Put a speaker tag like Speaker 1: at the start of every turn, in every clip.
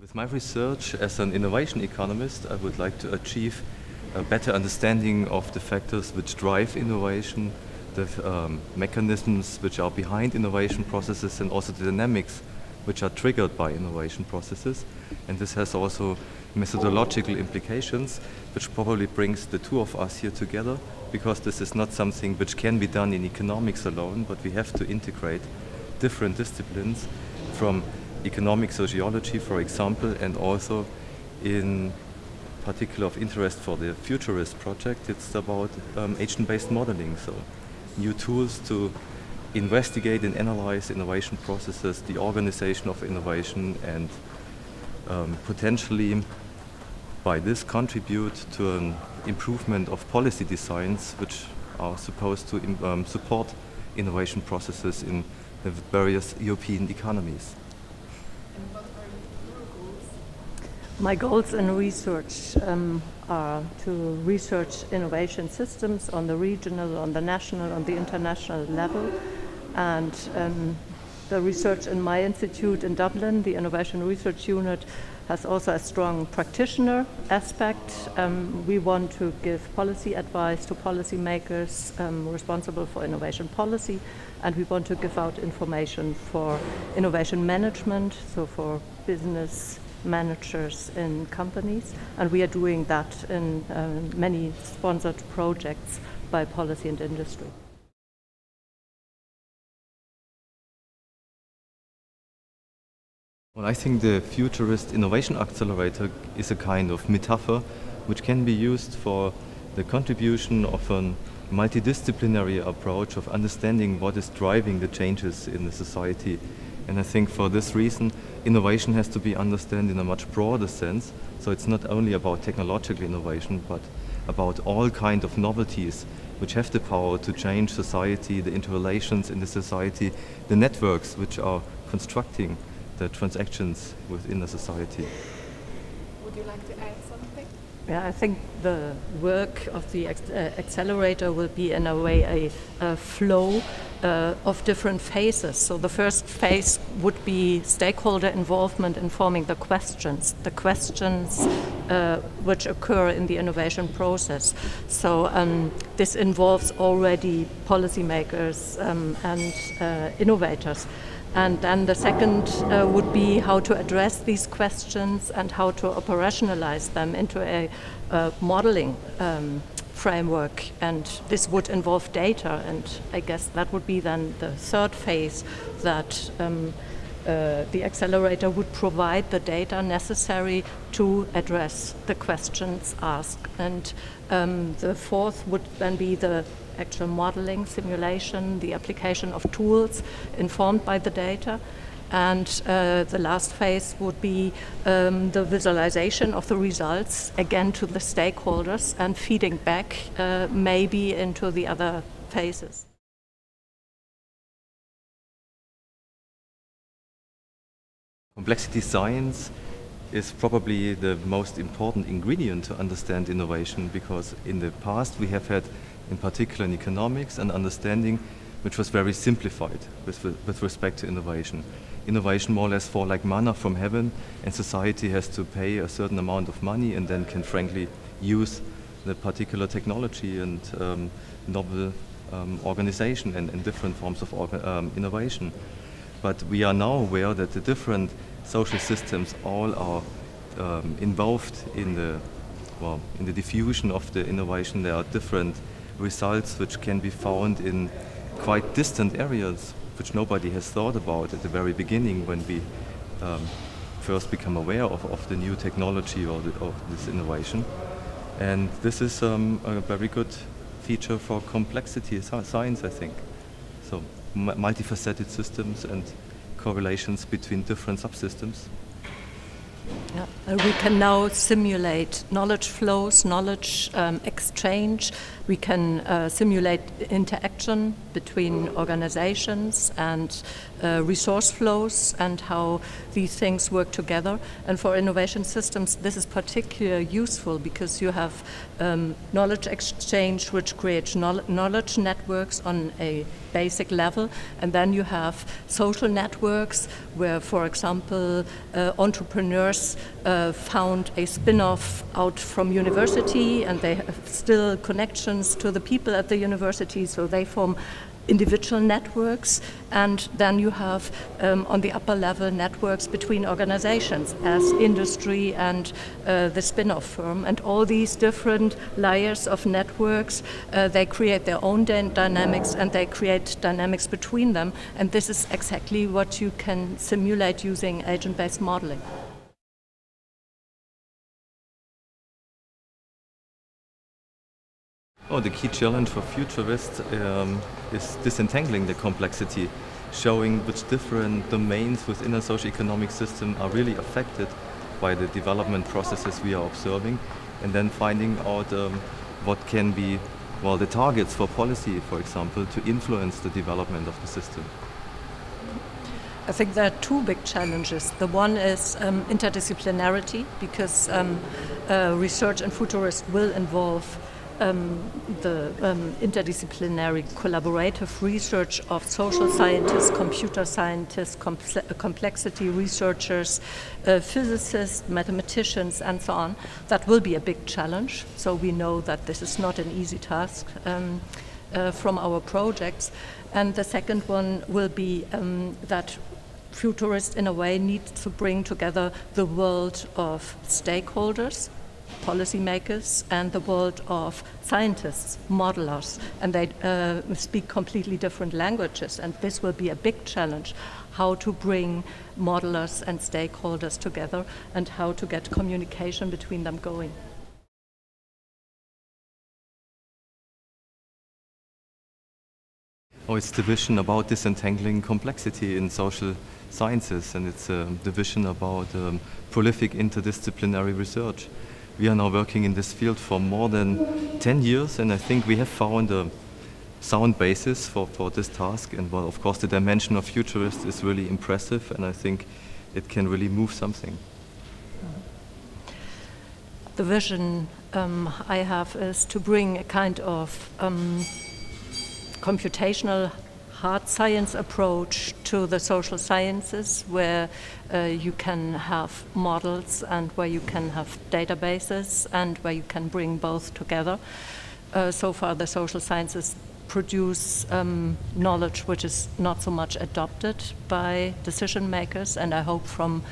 Speaker 1: With my research as an innovation economist, I would like to achieve a better understanding of the factors which drive innovation, the mechanisms which are behind innovation processes, and also the dynamics which are triggered by innovation processes. And this has also methodological implications, which probably brings the two of us here together, because this is not something which can be done in economics alone, but we have to integrate different disciplines from economic sociology, for example, and also in particular of interest for the FuturICT project, it's about agent-based modeling. So new tools to investigate and analyze innovation processes, the organization of innovation, and potentially by this contribute to an improvement of policy designs which are supposed to support innovation processes in the various European economies.
Speaker 2: What are your goals?
Speaker 3: My goals in research are to research innovation systems on the regional, on the national, on the international level. And the research in my institute in Dublin, the Innovation Research Unit, has also a strong practitioner aspect. We want to give policy advice to policymakers responsible for innovation policy, and we want to give out information for innovation management, so for business managers in companies, and we are doing that in many sponsored projects by policy and industry.
Speaker 1: Well, I think the FuturICT Innovation Accelerator is a kind of metaphor which can be used for the contribution of a multidisciplinary approach of understanding what is driving the changes in the society. And I think for this reason, innovation has to be understood in a much broader sense. So it's not only about technological innovation, but about all kinds of novelties which have the power to change society, the interrelations in the society, the networks which are constructing the transactions within the society.
Speaker 2: Would you like to add something?
Speaker 3: Yeah, I think the work of the accelerator will be in a way a flow of different phases. So the first phase would be stakeholder involvement in forming the questions which occur in the innovation process. So this involves already policymakers and innovators. And then the second would be how to address these questions and how to operationalize them into a modeling framework. And this would involve data, and I guess that would be then the third phase, that the accelerator would provide the data necessary to address the questions asked. And the fourth would then be the actual modeling, simulation, the application of tools informed by the data. And the last phase would be the visualization of the results, again to the stakeholders, and feeding back maybe into the other phases.
Speaker 1: Complexity science is probably the most important ingredient to understand innovation, because in the past we have had, in particular in economics, an understanding which was very simplified with respect to innovation. Innovation more or less falls like manna from heaven, and society has to pay a certain amount of money and then can frankly use the particular technology and novel organization and different forms of innovation. But we are now aware that the different social systems all are involved in the diffusion of the innovation. There are different results which can be found in quite distant areas which nobody has thought about at the very beginning when we first become aware of the new technology or of this innovation. And this is a very good feature for complexity science, I think. So multifaceted systems and correlations between different subsystems.
Speaker 3: We can now simulate knowledge flows, knowledge exchange. We can simulate interaction between organizations and resource flows and how these things work together. And for innovation systems, this is particularly useful because you have knowledge exchange, which creates knowledge networks on a basic level, and then you have social networks where, for example, entrepreneurs found a spin-off out from university and they have still connections to the people at the university, so they form individual networks, and then you have on the upper level networks between organizations as industry and the spin-off firm, and all these different layers of networks, they create their own dynamics and they create dynamics between them, and this is exactly what you can simulate using agent-based modeling.
Speaker 1: Oh, the key challenge for FuturICT is disentangling the complexity, showing which different domains within a socio-economic system are really affected by the development processes we are observing, and then finding out what can be, well, the targets for policy, for example, to influence the development of the system.
Speaker 3: I think there are two big challenges. The one is interdisciplinarity, because research in FuturICT will involve the interdisciplinary collaborative research of social scientists, computer scientists, complexity researchers, physicists, mathematicians, and so on. That will be a big challenge. So we know that this is not an easy task from our projects. And the second one will be that FuturICT, in a way, needs to bring together the world of stakeholders, policymakers, and the world of scientists, modelers, and they speak completely different languages, and this will be a big challenge, how to bring modelers and stakeholders together and how to get communication between them going.
Speaker 1: Oh, it's the vision about disentangling complexity in social sciences, and it's the vision about prolific interdisciplinary research. We are now working in this field for more than 10 years, and I think we have found a sound basis for this task. And well, of course, the dimension of FuturICT is really impressive, and I think it can really move something.
Speaker 3: The vision I have is to bring a kind of computational hard science approach to the social sciences, where you can have models and where you can have databases and where you can bring both together. So far the social sciences produce knowledge which is not so much adopted by decision makers, and I hope from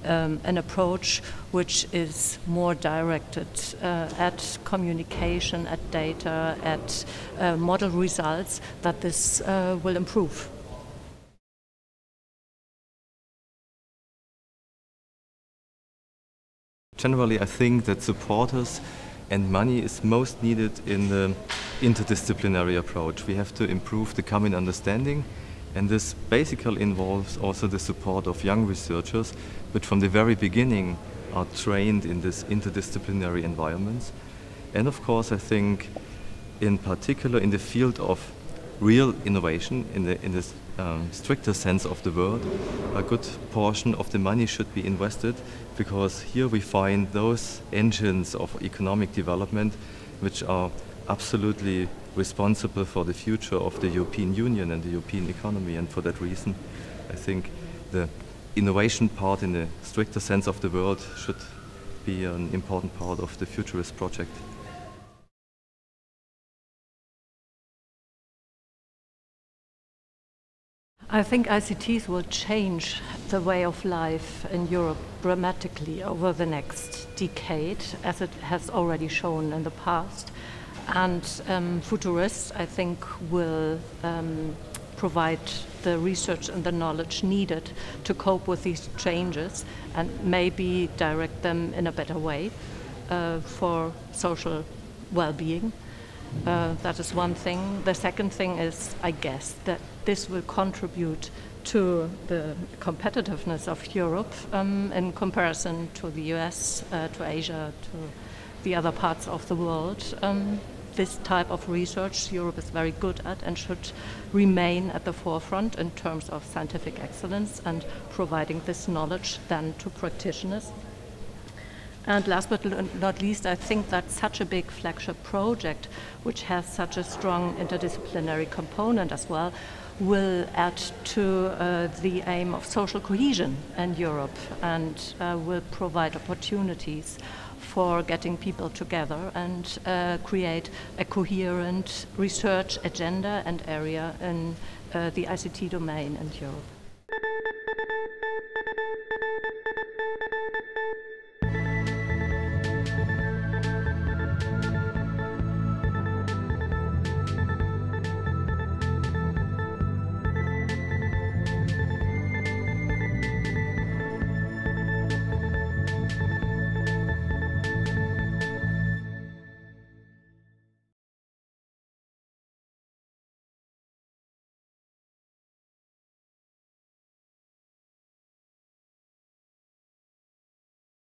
Speaker 3: an approach which is more directed at communication, at data, at model results, that this will improve.
Speaker 1: Generally, I think that supporters and money is most needed in the interdisciplinary approach. We have to improve the common understanding, and this basically involves also the support of young researchers, which from the very beginning are trained in this interdisciplinary environments. And of course, I think in particular in the field of real innovation, in the stricter sense of the word, a good portion of the money should be invested, because here we find those engines of economic development which are absolutely responsible for the future of the European Union and the European economy. And for that reason, I think the innovation part in the stricter sense of the word should be an important part of the FuturICT project.
Speaker 3: I think ICTs will change the way of life in Europe dramatically over the next decade, as it has already shown in the past. And FuturICT, I think, will provide the research and the knowledge needed to cope with these changes and maybe direct them in a better way for social well-being. That is one thing. The second thing is, I guess, that this will contribute to the competitiveness of Europe in comparison to the US, to Asia, to the other parts of the world. This type of research Europe is very good at and should remain at the forefront in terms of scientific excellence and providing this knowledge then to practitioners. And last but not least, I think that such a big flagship project, which has such a strong interdisciplinary component as well, will add to the aim of social cohesion in Europe and will provide opportunities for getting people together and create a coherent research agenda and area in the ICT domain in Europe.